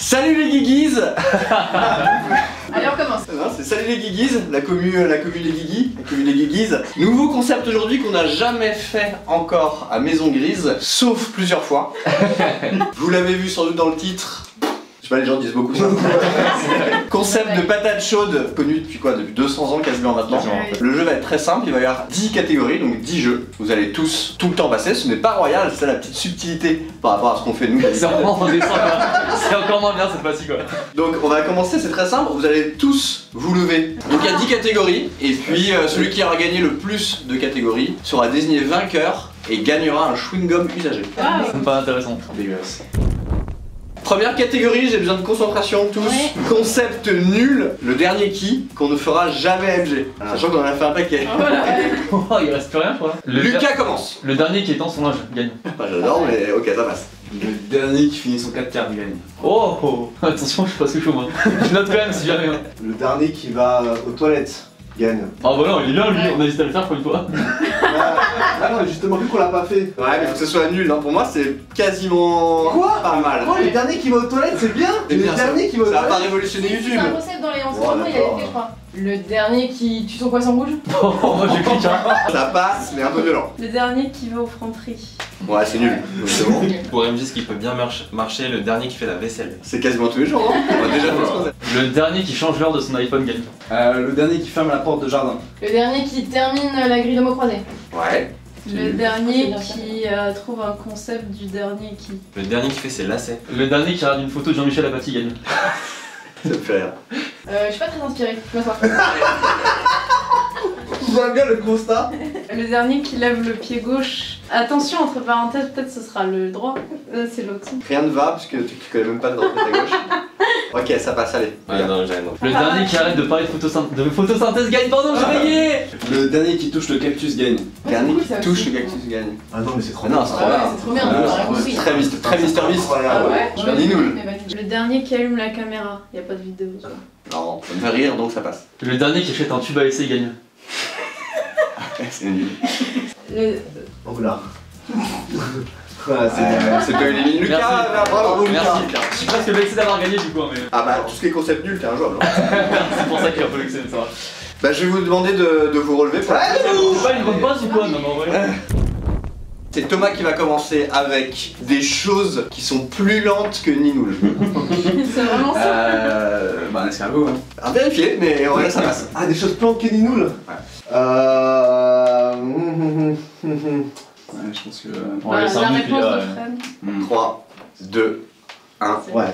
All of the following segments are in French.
Salut les Guiguis. Allez, on commence. C'est salut les Guiguis, la commu des Guigui, la commu des Guiguis. Nouveau concept aujourd'hui qu'on n'a jamais fait encore à Maison Grise, sauf plusieurs fois. Vous l'avez vu sans doute dans le titre. Je sais pas, les gens disent beaucoup ça. Concept de patate chaude, connu depuis quoi? Depuis 200 ans quasiment maintenant. Le jeu va être très simple, il va y avoir 10 catégories, donc 10 jeux. Vous allez tous tout le temps passer, ce n'est pas royal, c'est ça la petite subtilité par rapport à ce qu'on fait nous. C'est vraiment redescend quoi. C'est encore moins bien cette fois-ci quoi. Donc on va commencer, c'est très simple, vous allez tous vous lever. Donc il y a 10 catégories, et puis celui qui aura gagné le plus de catégories sera désigné vainqueur et gagnera un chewing-gum usagé. C'est pas intéressant. Dégueulasse. Première catégorie, j'ai besoin de concentration tous. Ouais. Concept nul, le dernier qui, qu'on ne fera jamais MG. Sachant qu'on en a fait un paquet. Oh, il reste plus rien quoi. Lucas commence. Le dernier qui étend son âge gagne. Bah, j'adore, mais ok, ça passe. Le dernier qui finit son 4 quarts gagne. Oh, attention, je suis presque chaud moi. Je note quand même si jamais. Le dernier qui va aux toilettes gagne. Ah bah non, il est bien lui, on a hésité à le faire pour une fois. Ah non, justement, vu qu'on l'a pas fait. Ouais, mais faut que ce soit nul, hein. Pour moi c'est quasiment pas mal. Oh, le dernier qui va aux toilettes, c'est bien. Le dernier qui va aux toilettes. Ça va pas toilettes. révolutionner YouTube. C'est un concept dans les enseignements, il y avait fait, je crois. Le dernier qui tue son poisson rouge. Oh, moi j'ai cliqué hein. Ça passe, mais un peu violent. Le dernier qui va aux friperies. Ouais, c'est nul. C'est bon. Pour MJ, ce qui peut bien marcher, le dernier qui fait la vaisselle. C'est quasiment tous les jours, hein. On a déjà fait ce concept. Le dernier qui change l'heure de son iPhone gagne. Le dernier qui ferme la porte de jardin. Le dernier qui termine la grille de mots croisés. Ouais. Le dernier qui trouve un concept du dernier qui. Le dernier qui fait ses lacets. Le dernier qui regarde une photo de Jean-Michel Apathy gagne. Ça me fait rire. Je suis pas très inspirée, je m'assois. Tu vois bien le constat. Le dernier qui lève le pied gauche. Attention, entre parenthèses, peut-être ce sera le droit. C'est l'autre. Rien ne va, parce que tu connais même pas le droit de ta gauche. Ok, ça passe, allez. Ouais, non, j'ai rien. Le dernier qui arrête de parler de photosynthèse gagne, pardon, j'ai rayé. Le dernier qui touche le cactus gagne. Le dernier qui touche le cactus gagne. Ah non, mais c'est trop Non, c'est trop bien. C'est trop bien, on a rien compris. Très Mister Beast. Ah ouais? Ninoul. Le dernier qui allume la caméra. Y a pas de vidéo. Non, ça me fait rire donc ça passe. Le dernier qui achète un tube à essai gagne. C'est nul. Oh là. C'est pas éliminé. Lucas, bravo Lucas. Merci. Je suis presque vexé d'avoir gagné du coup. Mais... Ah bah, tout ce qui est concept nul, t'es injouable. Hein. C'est pour ça qu'il est un peu vexé, ça va. Bah, je vais vous demander de vous relever pour la C'est pas une bonne passe ou quoi? Non, mais en vrai. C'est Thomas qui va commencer avec des choses qui sont plus lentes que Ninoul. C'est vraiment ça. Bah, un escargot, hein. À vérifier, mais en vrai, ça passe. Ah, des choses plantes que Ninoul. Ouais. Ouais, je pense que. Ouais, c'est la un but, réponse là, de Fred. 3, 2, 1. Ouais.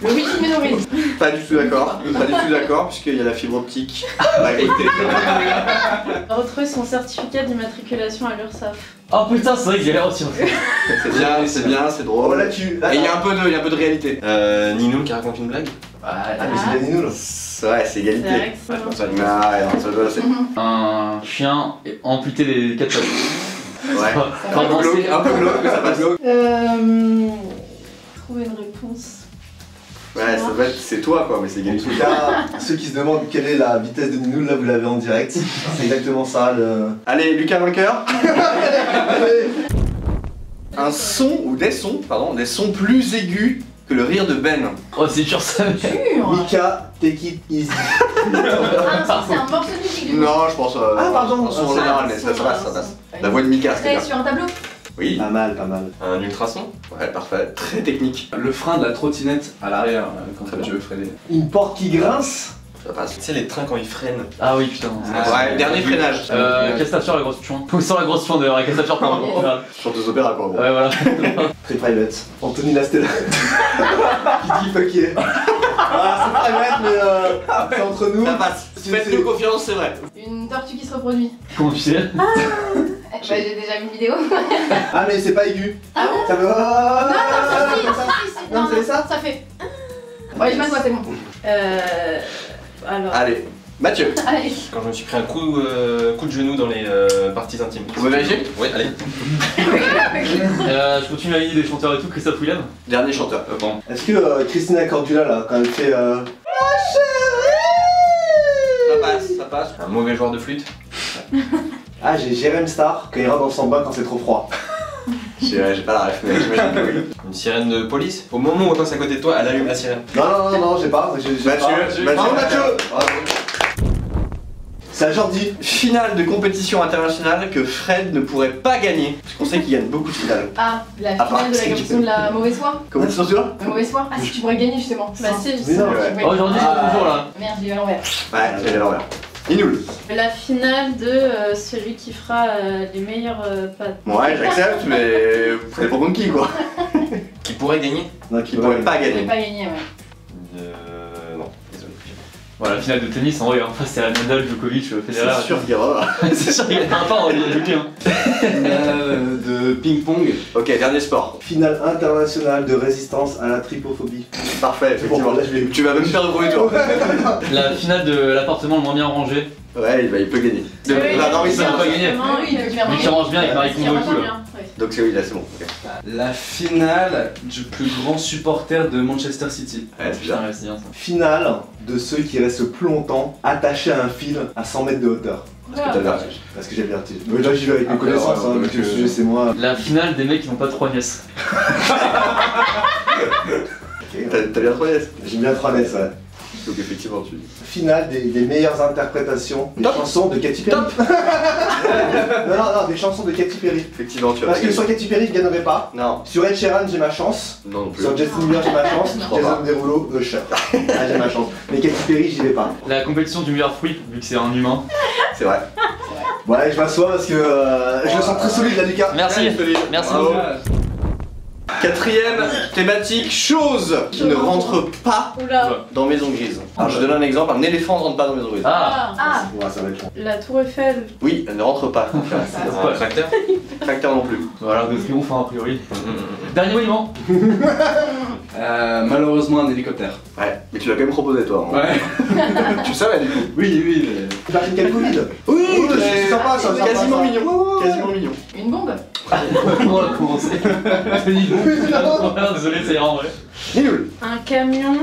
Le wiki mémorise. Pas du tout d'accord. Pas du tout d'accord, puisqu'il y a la fibre optique. Bah écoutez. Retrouver son certificat d'immatriculation à l'URSSAF. Oh putain, c'est vrai que j'ai l'air aussi. C'est bien, c'est drôle. Oh, là, tu. Et il y a un peu de réalité. Ninoul qui raconte une blague. Ah, mais c'est bien Ninoul. Ouais, c'est égalité. C'est vrai que c'est Ouais, ça, non, ça doit, c'est... Un chien amputé des 4 pattes. Ouais. Pas Un peu glauque, mais ça passe. Trouver une réponse. Ouais, ça va être, c'est toi quoi, mais c'est En égalité. tout cas, ceux qui se demandent quelle est la vitesse de Ninoul, là vous l'avez en direct. C'est exactement ça le. Allez, Lucas vainqueur. Un son, ou des sons, pardon, des sons plus aigus que le rire de Ben. Oh, c'est dur ça. Mika, take it easy. Ah, ça c'est un morceau de musique du coup. Non, je pense. Ah, pardon. En son en général, mais ça passe, ça passe. La voix de Mika, c'est Très bien. sur un tableau. Oui. Pas mal, pas mal. Un ultrason. Ouais, parfait. Très technique. Le frein de la trottinette à l'arrière quand Très tu bien. veux freiner. Une porte qui grince. Ça passe. Tu sais, les trains quand ils freinent. Ah oui, putain. Ouais, dernier freinage. Castafiore, la grosse chouin. Ou sans la grosse chouin d'ailleurs, la Castafiore par rapport. Voilà. Chanteuse opéra quoi. Ouais, voilà. Très private. Anthony Lastella. Qui dit fuck yeah. Ah, c'est private, mais c'est entre nous. Ça passe. Faites-nous confiance, c'est vrai. Une tortue qui se reproduit. Comment tu sais? Bah j'ai déjà vu une vidéo. Ah, mais c'est pas aigu. Ah bon? Ça veut. Non, Non, c'est ça. Ça fait. Ouais, je m'assois, c'est bon. Alors. Allez, Mathieu. Allez. Quand je me suis pris un coup de genou dans les parties intimes. Vous pouvez vérifier? Oui, allez. Je continue la ligne des chanteurs et tout, Christophe Willem. Dernier chanteur. Bon. Est-ce que Christina Cordula, là, quand elle fait. Ça passe. Un mauvais joueur de flûte. Ah, j'ai Jérém Star quand il rentre dans son bain quand c'est trop froid. J'ai pas la ref, mais j'imagine que oui. Une sirène de police. Au moment où on passe à côté de toi, elle allume la sirène. Non, j'ai pas. Mathieu, Bravo, Mathieu. Bravo. C'est à Jordi. Finale de compétition internationale que Fred ne pourrait pas gagner. Parce qu'on sait qu'il gagne beaucoup de finales. Ah, la À part finale de la c'est compétition de la mauvaise foi. Comment tu sens là? La mauvaise foi. Ah, si tu pourrais gagner justement. Bah si, je Mais sais. non. Ouais. Oh, aujourd'hui, c'est toujours là. Merde, j'ai eu à l'envers. Ouais, j'ai l'envers. Inoul. La finale de celui qui fera les meilleures pâtes. Ouais, j'accepte, mais ça dépend contre qui quoi. Qui pourrait gagner? Non, Qui pourrait pas Je gagner. pas gagné, ouais. Non, désolé. Voilà, finale de tennis, en vrai, en face, c'est la Nadal, Djokovic, Federer. C'est sûr qu'il y aura. C'est sûr qu'il y a un pas, on va le dire. Finale de ping-pong. Ok, dernier sport. Finale internationale de résistance à la trypophobie. Parfait, effectivement. Bon, là, je vais- Tu vas même faire le premier tour. La finale de l'appartement le moins bien rangé. Ouais, il peut gagner. Oui, Ah, non, oui, ça va pas gagner. Oui, il peut clairement Lui qui range bien avec Marie Il Kondo et rend tout là. bien, ouais. Donc c'est oui, là c'est bon. Ok. La finale du plus grand supporter de Manchester City. Ouais, c'est bien. Putain, ouais, c'est bien ça. Finale de ceux qui restent plus longtemps attachés à un fil à 100 mètres de hauteur. Parce que t'as le vertige. Parce que j'ai le vertige. Mais là j'y vais avec mes Après, connaissances, ouais, hein, donc, parce que le sujet c'est moi. La finale des mecs qui n'ont pas 3 nièces. Ok, T'as bien 3 yes. J'aime bien 3 NES, ouais. Donc effectivement tu. Finale des meilleures interprétations des chansons de Katy Perry. non, des chansons de Katy Perry. Effectivement tu vas Parce pas que sur gagner. Katy Perry je gagnerai pas. Non, Sur Ed Sheeran j'ai ma chance. non plus. Sur Justin Bieber j'ai ma chance. crois pas. Jason Derulo, Usher. Ah j'ai ma chance. Mais Katy Perry j'y vais pas. La compétition du meilleur fruit, vu que c'est un humain. C'est vrai. Ouais je m'assois parce que je le sens très solide là Lucas. Merci. Merci Bravo. beaucoup. Quatrième thématique, chose qui ne rentre pas Oula. dans Maison Grise. Alors je donne un exemple, un éléphant ne rentre pas dans Maison Grise. Ah, Ah, Ouais, ça va être long. La tour Eiffel. Oui, elle ne rentre pas. Un tracteur? Tracteur non plus. voilà, de triomphe hein, a priori. Dernier monument. Malheureusement un hélicoptère. Ouais, mais tu l'as quand même proposé toi. Hein. Ouais. Tu savais du coup. Oui, mais... Tu vas faire Covid. Oui, c'est sympa ça, sympa, quasiment ça. mignon. Quasiment mignon. une bombe. On va commencer. C'est niveau. Désolé, ça ira en vrai. Nul. Un camion.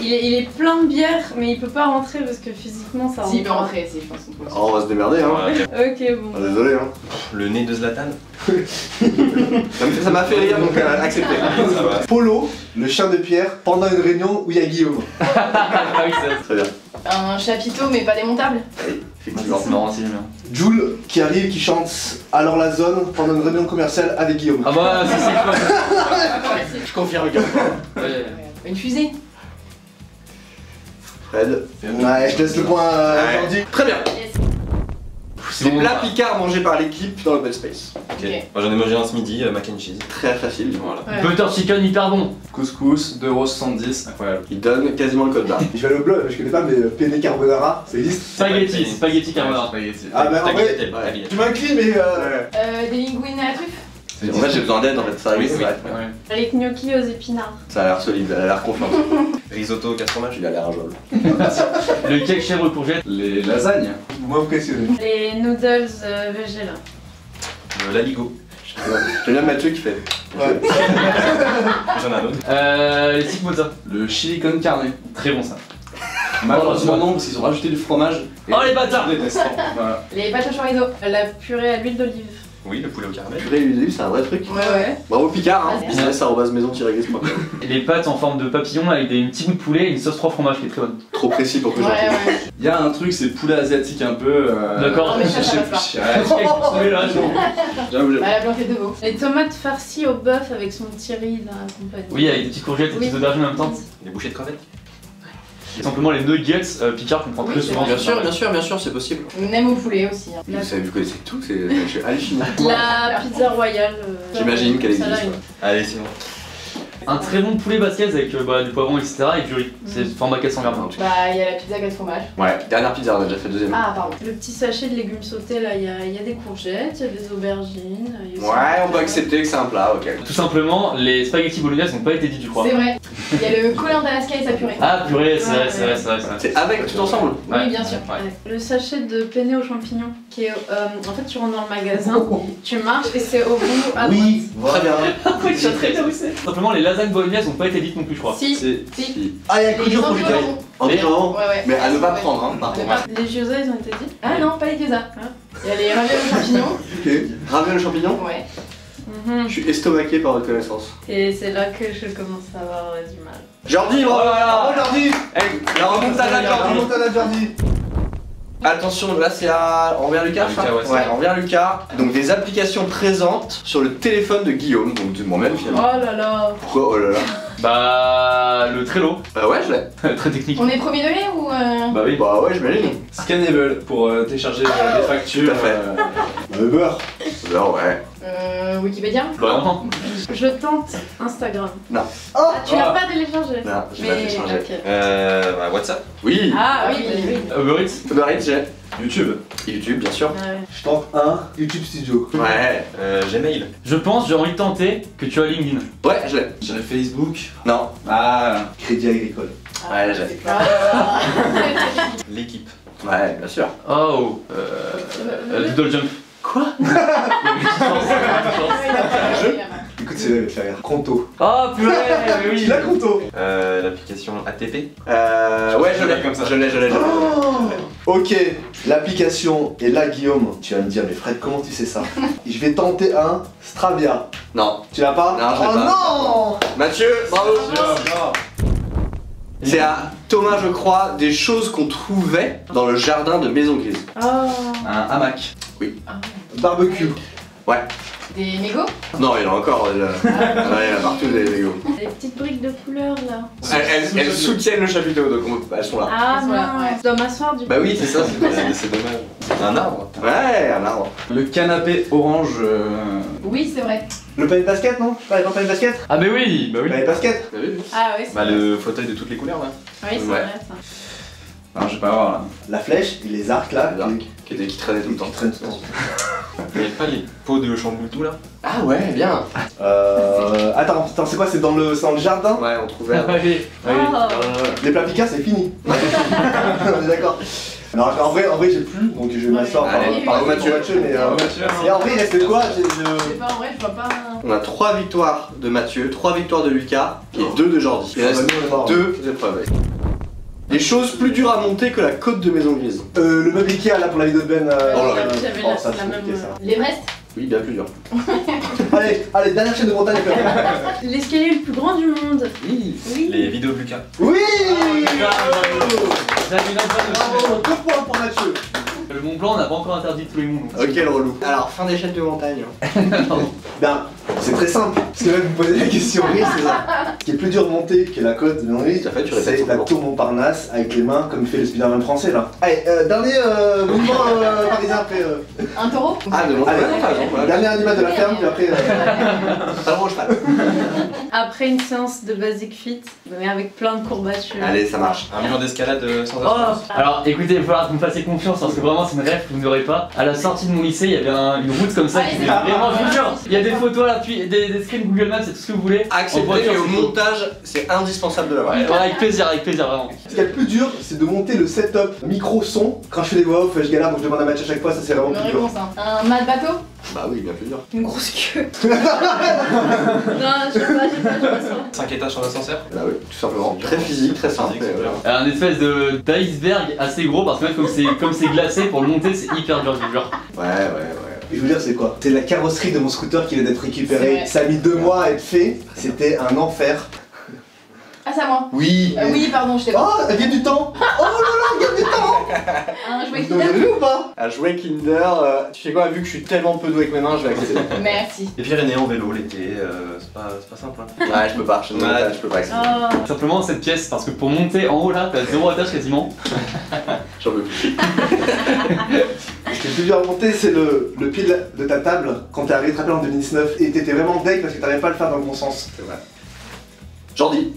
Il est plein de bière, mais il peut pas rentrer parce que physiquement ça rentre. Si, il peut rentrer, si, je pense qu'on peut. Oh, on va se démerder hein. Ouais. Ok, bon. Ah, désolé hein. Le nez de Zlatan? Ça m'a fait rire donc accepté. Ça va. Polo, le chien de pierre, pendant une réunion où il y a Guillaume. Ah oui, c'est Très bien. Un chapiteau, mais pas démontable. Oui, effectivement. c'est marrant, c'est bien. Jules qui arrive, qui chante Alors la zone pendant une réunion commerciale avec Guillaume. Ah bah, c'est quoi. Je confirme gars. Ouais. Une fusée. Fred. Ouais, je te laisse le point à Ouais. Jordi. Très bien. Des Bon, plats picards mangés par l'équipe dans l'open space. Ok. Moi j'en ai mangé un ce midi, mac and cheese. Très facile. Voilà. Ouais. Butter chicken hyper bon. Couscous, 2,70€, incroyable. Il donne quasiment le code barre. Je vais aller au blog, je connais pas, mais penne carbonara, ça existe. Spaghetti carbonara. Spaghetti. Ah bah en vrai, Tagliatelle, ouais. tagliatelle. tu m'inclines mais Des linguines à la truffe. En fait j'ai besoin d'aide en fait, ça arrive, Oui, c'est vrai. Ouais. Les gnocchis aux épinards. Ça a l'air solide, elle a l'air confiante. Risotto, 4 fromages. Il a l'air injouable. Le cake chèvre courgette. Les lasagnes. moi vous questionnez. Les noodles végé là. L'aligot. J'aime bien Mathieu qui fait. Ouais. J'en ai un autre. Les stick mozza. Le chili con carne. Très bon ça. Malheureusement non, parce qu'ils ont rajouté du fromage. et Oh, les bâtards. je déteste. Voilà. Les pâtes au chorizo. La purée à l'huile d'olive. Oui, le poulet au caramel. Purée l'huile d'olive, c'est un vrai truc. Ouais. Bravo Picard, hein. Ouais. business@maison-grise.com. Les pâtes en forme de papillon avec des petits bouts de poulet et une sauce 3 fromages qui est très bonne. Trop précis pour que j'en Ouais. Il y a un truc, c'est poulet asiatique un peu. D'accord. Non, mais ça je sais passe plus. pas. Ouais, Là, j'avoue, Bah, la blanquette de veau. Les tomates farcies au bœuf avec son petit riz dans la compagnie. Oui, avec des petites courgettes et des petites aubergines en même temps. Les bouchées de crevettes. Et simplement les nuggets, Picard qu'on prend Oui, très c'est souvent. vrai. bien sûr, c'est possible. On aime au poulet aussi. hein. Vous connaissez tout, je suis halluciné. La pizza royale. J'imagine qu'elle ça, là, existe. Allez, sinon. Un très bon poulet basquez avec du poivron, etc. et du riz. C'est format 400 grammes. Bah, il y a la pizza 4 fromages. Ouais, dernière pizza, on a déjà fait deuxième. Ah, pardon. Le petit sachet de légumes sautés là, il y a des courgettes, il y a des aubergines. il y a aussi- Ouais, on peut accepter que c'est un plat, ok. Tout simplement, les spaghetti bolognaise n'ont pas été dites, je crois. C'est vrai. Il y a le collant d'Alaska et sa purée. Ah purée, c'est vrai, Ouais, c'est vrai, c'est vrai, c'est vrai. C'est avec tout ensemble. Oui, bien sûr. Ouais. Le sachet de penne aux champignons qui est. En fait, tu rentres dans le magasin, tu marches et c'est au bout à Oui, très bien. droite. Tu sais très bien où c'est. Simplement, les lasagnes bolognaises n'ont pas été dites non plus, je crois. Si. C'est- Si. Ah, il y a un coup Les dur pour Lucas. champignons. Entièrement. Ouais. Mais à ne pas Ouais. prendre, hein, par À ne contre. pas- Les gyoza, ils ont été dit. Ah non, pas les gyoza. Il y a les raviolis aux champignons. Ok. Ravioles aux champignons. Ouais. Mhm. Je suis estomaqué par votre connaissance. Et c'est là que je commence à avoir du mal. Jordi, bravo! Bravo Jordi. La remontada de Jordi! Remontada Jordi. Attention, là c'est à Envers Lucas, Lucas, ça ouais, c'est ouais, ça. Envers Lucas. Donc des applications présentes sur le téléphone de Guillaume, donc de moi-même Oh finalement. là là. Pourquoi? Oh là là. Bah, le Trello. Ouais, je l'ai. Très technique. On est premier degré ou Bah oui. Bah ouais, j'imagine. Scannable pour télécharger des factures. Tout à fait. Le beurre. Alors ouais. Wikipédia? Bah non. Je tente Instagram. Non. Ah, tu l'as pas téléchargé? Non, je vais la télécharger. ok. Bah, WhatsApp. Oui. Ah oui, oui. Uber Eats. Uber Eats, j'ai. YouTube. YouTube, bien sûr. Ouais. Je tente un YouTube Studio. Ouais. Gmail. Je pense, j'ai envie de tenter que tu as LinkedIn. Ouais, je l'ai. J'irai Facebook. Non. Ah. Crédit Agricole. Ouais, j'ai. C'est pas- L'équipe. Ouais, bien sûr. Oh. Doodle Jump. Quoi? Écoute, c'est là, faire rire. Conto. Oh purée, mais oui. Tu l'as Conto? L'application ATP. Ouais, je l'ai. Comme ça. Je l'ai. Oh. Ok, l'application est là Guillaume. Tu vas me dire mais Fred comment tu sais ça? Je vais tenter un Stravia. Non. Tu l'as pas? Non, je l'ai Oh pas. non. Mathieu, bravo. C'est à Thomas, je crois, des choses qu'on trouvait dans le jardin de Maison Grise. Oh. Un hamac. Barbecue. Ouais. Des mégots? Non, il y en a encore. Ouais, il y en a partout des Lego. Des petites briques de couleur là. Elles soutiennent le chapiteau, donc elles sont là. Ah Elles sont là, mince. ouais. Je dois m'asseoir du coup. Bah oui, c'est ça. C'est dommage. Un arbre. Ouais, un arbre. Le canapé orange. Oui, c'est vrai. Le panier de basket non? Pas le panier de basket? Ah, mais oui, bah Le oui. panier de basket? Bah oui. Ah oui, c'est Bah, vrai. le fauteuil de toutes les couleurs là. Oui, c'est Ouais. vrai ça. Alors, je vais pas voir là. La flèche et les arcs là. Les arcs. Qui traînaient tout le temps. Qui traînent tout le temps. Il n'y a pas les pots de chamboule-tout là. Ah ouais, bien. Attends, c'est quoi? C'est dans le jardin? Ouais, on trouvait. Ah oui. Ah oui. Oh. Les plats picards c'est fini. On est d'accord. Alors en vrai j'ai plus, donc je vais m'asseoir Allez, par Mathieu. mais Mathieu, et en vrai il reste quoi? Je sais pas, en vrai, je vois pas. On a 3 victoires de Mathieu, 3 victoires de Lucas et 2 de Jordi. Il reste 2 épreuves. Des choses plus dures à monter que la côte de Maison Grise. Le meuble Ikea là pour la vidéo de Ben. J'avais la ça, c'est même. compliqué, ça. L'Everest? Oui, bien plus dur. Allez, dernière chaîne de montagne. L'escalier le plus grand du monde. Oui. Oui. Les vidéos de Lucas. Oui. J'avais une Bravo, 2 points pour Mathieu. Le Mont Blanc, on n'a pas encore interdit tous les monts. Ok, le relou. Alors, fin des chaînes de montagne. Ben, c'est très simple. Parce que là, vous me posez la question. Oui, c'est ça. Ce qui est plus dur de monter que la côte de Henri, Tout à fait, tu répètes c'est la simplement. tour Montparnasse avec les mains, comme fait le Spider-Man français là. Allez, dernier mouvement parisien après. Un taureau? Ah, de montagne. Allez, dernier animal de la ferme, puis après. Pas le cheval. Après une séance de Basic Fit, mais avec plein de courbatures. Allez, ça marche. Un mur d'escalade sans Oh. assurance. Alors écoutez, il va falloir que vous me fassiez confiance parce que vraiment c'est une rêve que vous n'aurez pas. À la sortie de mon lycée, il y avait une route comme ça Ah, qui c'est était ça. vraiment, je vous jure, il y a des photos là, puis des screens Google Maps, c'est tout ce que vous voulez. En Accepté, voiture, mais au c'est cool. montage, c'est indispensable de l'avoir. Ouais, avec plaisir, vraiment. Ce qui est le plus dur, c'est de monter le setup micro-son. Quand je fais des voix off, je galère donc je demande à Mathieu à chaque fois, ça c'est vraiment Bonne plus dur. réponse, hein. Un mât de bateau? Bah oui, bien plus dur. Une grosse queue. Non, je sais pas, je vois ça. 5 étages sur l'ascenseur. Bah oui, tout simplement. Très physique, très simple. Physique, c'est dur. Un espèce d'iceberg assez gros parce que même comme c'est glacé, pour le monter c'est hyper dur, je vous jure. Ouais. Et je veux dire, c'est quoi? C'est la carrosserie de mon scooter qui vient d'être C'est récupérée. vrai. Ça a mis 2 mois à être fait. C'était un enfer. Ah, c'est à moi. Oui. Oui, pardon, je t'ai pas. Oh, elle gagne du temps! Oh là là, elle gagne du temps! Un jouet Vous avez Kinder? vu ou pas? À jouer Kinder, tu sais quoi, vu que je suis tellement peu doué avec mes mains, je vais accepter. Merci. Les Pyrénées en vélo l'été, c'est pas simple. Hein. Ouais, je peux pas, je peux pas accepter. Oh. Simplement cette pièce, parce que pour monter en haut là, t'as 0 étage quasiment. J'en peux plus. Ce qui est le plus dur à monter, c'est le pied de ta table quand t'es arrivé, tu te rappelles, en 2019. Et t'étais vraiment deg parce que t'arrivais pas à le faire dans le bon sens. C'est vrai. Jordi.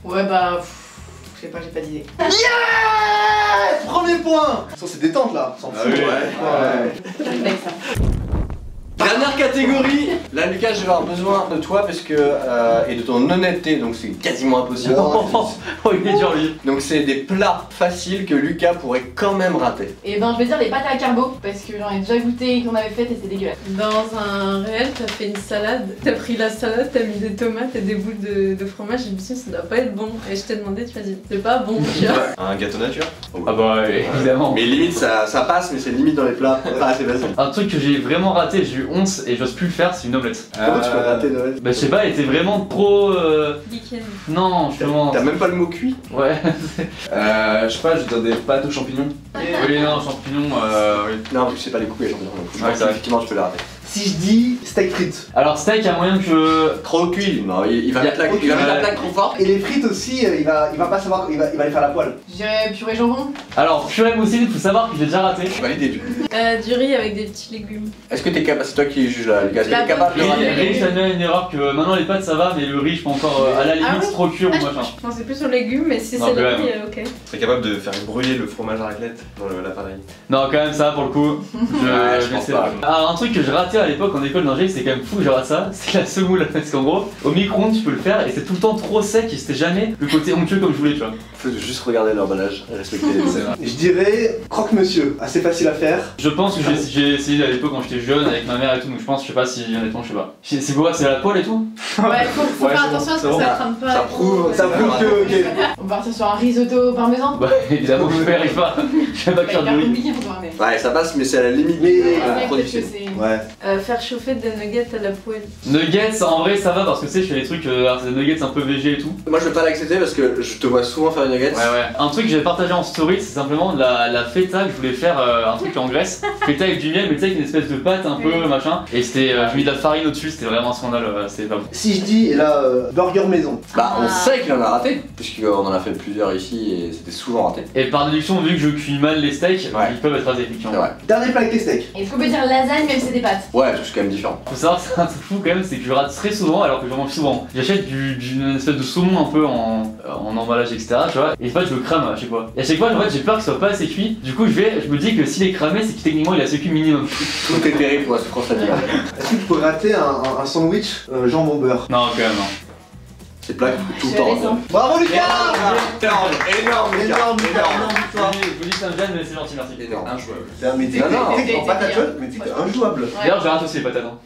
Ouais, bah. Je sais pas, j'ai pas d'idée. Yes! Premier point! Ça, c'est détente là. S'en fout. Ah oui, ouais. Avec ça. Dernière catégorie. Là, Lucas, je vais avoir besoin de toi parce que et de ton honnêteté, donc c'est quasiment impossible. Oh, il est dur lui. Donc c'est des plats faciles que Lucas pourrait quand même rater. Et ben, je vais dire les pâtes à carbo parce que j'en ai déjà goûté qu'on avait faites et c'est dégueulasse. Dans un réel, t'as fait une salade, t'as pris la salade, t'as mis des tomates et des boules de fromage, et je me suis dit ça doit pas être bon. Et je t'ai demandé, tu m'as dit c'est pas bon, tu vois. Un gâteau nature. Ah bah évidemment. Mais limite ça passe, mais c'est limite dans les plats. Ah, c'est facile. Un truc que j'ai vraiment raté, j'ai eu eu 11 et j'ose plus le faire, c'est une omelette. Comment tu peux rater Noël? Bah je sais pas, elle était vraiment trop... Week-end. Non, justement... T'as même pas le mot cuit? Ouais. Je sais pas, je donne des pâtes aux champignons. Oui, non, champignons, oui. Non, je sais pas les couper les champignons. Donc, je Ouais, pense c'est vrai. effectivement tu peux les rater. Si je dis steak frites. Alors steak, à moyen que je... Trop cuit? Non, il va mettre la plaque trop fort. Et les frites aussi, il va pas savoir, il va les faire à la poêle. Je dirais purée jambon. Alors purée mousseline, faut savoir que j'ai déjà raté. Validé du coup. Du riz avec des petits légumes. Est-ce que t'es capable? C'est toi qui juge là, Lucas. Est-ce que La t'es capable de bonne Le rater? riz, ça devient une erreur que maintenant les pâtes ça va, mais le riz je peux encore à la limite Ah oui. trop cuire ou Ah, machin. je pensais plus aux légumes, mais si Non, c'est le quand riz, ok. Tu serais capable de faire brûler le fromage à raclette dans l'appareil. Non, quand même ça pour le coup. je pense sais pas. Alors un truc que je ratais à l'époque en école d'ingé, c'est quand même fou que je rate ça, c'est la semoule. Parce qu'en gros, au micro-ondes tu peux le faire et c'est tout le temps trop sec et c'était jamais le côté onctueux comme je voulais, tu vois. Faut juste regarder l'emballage et respecter les C'est vrai. Je dirais croque-monsieur, assez facile à faire. Je pense que j'ai essayé à l'époque quand j'étais jeune avec ma mère et tout, donc je pense, je sais pas si honnêtement, je sais pas. C'est quoi, c'est à la poêle et tout? Ouais, faut Ouais, faire c'est attention à ce bon, que c'est ça bon. crame pas. Ça prouve, Ça prouve que, ok. On va partir sur un risotto parmesan. Bah évidemment je n'y arrive pas. Je sais pas Pas cuire du hyper riz. compliqué pour toi, mais. Ouais, ça passe, mais c'est à la limite. Mais- Trop Peut-être que difficile. c'est. Ouais. Faire chauffer des nuggets à la poêle. Nuggets en vrai ça va parce que tu sais je fais des trucs, alors c'est des nuggets un peu végé et tout. Moi je vais pas l'accepter parce que je te vois souvent faire des nuggets. Ouais. Un truc que j'avais partagé en story, c'est simplement la feta que je voulais faire un truc en Grèce. Feta avec du miel, mais tu sais avec une espèce de pâte un peu machin. Et c'était, je mis de la farine au-dessus, c'était vraiment un scandale, c'était pas bon. Si je dis, et là, burger maison. Bah on Ah. sait qu'il en a raté, puisqu'on en a fait plusieurs ici et c'était souvent raté. Et par déduction, vu que je cuis mal les steaks, Ouais. ils peuvent être ratés effectivement. C'est vrai. Dernier plat avec les steaks. Est-ce qu'on peut dire lasagne même si c'est des pâtes? Ouais, c'est quand même différent. Faut savoir que c'est un truc fou quand même, c'est que je rate très souvent alors que je mange souvent. J'achète d'une espèce de saumon un peu en emballage etc. Tu vois, et en fait je le crame à chaque fois. Et à chaque fois en fait j'ai peur qu'il soit pas assez cuit. Du coup je me dis que s'il est cramé, c'est que techniquement il a assez cuit minimum. Tout est terrible pour la souffrance animale. Est-ce que tu peux rater un sandwich jambon beurre? Non quand même non. C'est plat tout le Je temps. vais descendre. Bravo Lucas! Énorme, Énorme, Je vous dis Saint-Jeanne, mais c'est gentil, merci. Énorme. Injouable. Mais t'es Non, non. en patate chaude, mais t'es injouable. D'ailleurs je rate aussi les patates. Hein.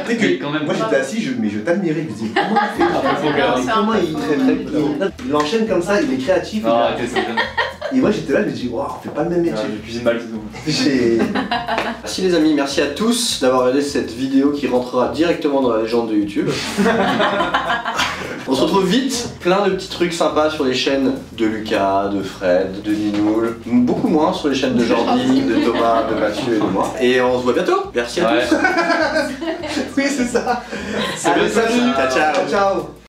Tu sais que Mais quand même. moi j'étais assis, mais je t'admirais, je me disais comment il fait Faut comment il enchaîne comme ça, il est créatif. Non arrêtez Saint-Jeanne. Et moi j'étais là, je me dis waouh, on fait pas le même Je métier. cuisine mal tout. J'ai. Merci les amis, merci à tous d'avoir regardé cette vidéo qui rentrera directement dans la légende de YouTube. On se retrouve vite, plein de petits trucs sympas sur les chaînes de Lucas, de Fred, de Ninoul, beaucoup moins sur les chaînes de Jordi, de Thomas, de Mathieu et de moi. Et on se voit bientôt, merci à Ouais. tous. Oui, c'est ça. C'est Allez, bien ça. salut. Ciao, ciao. Ciao.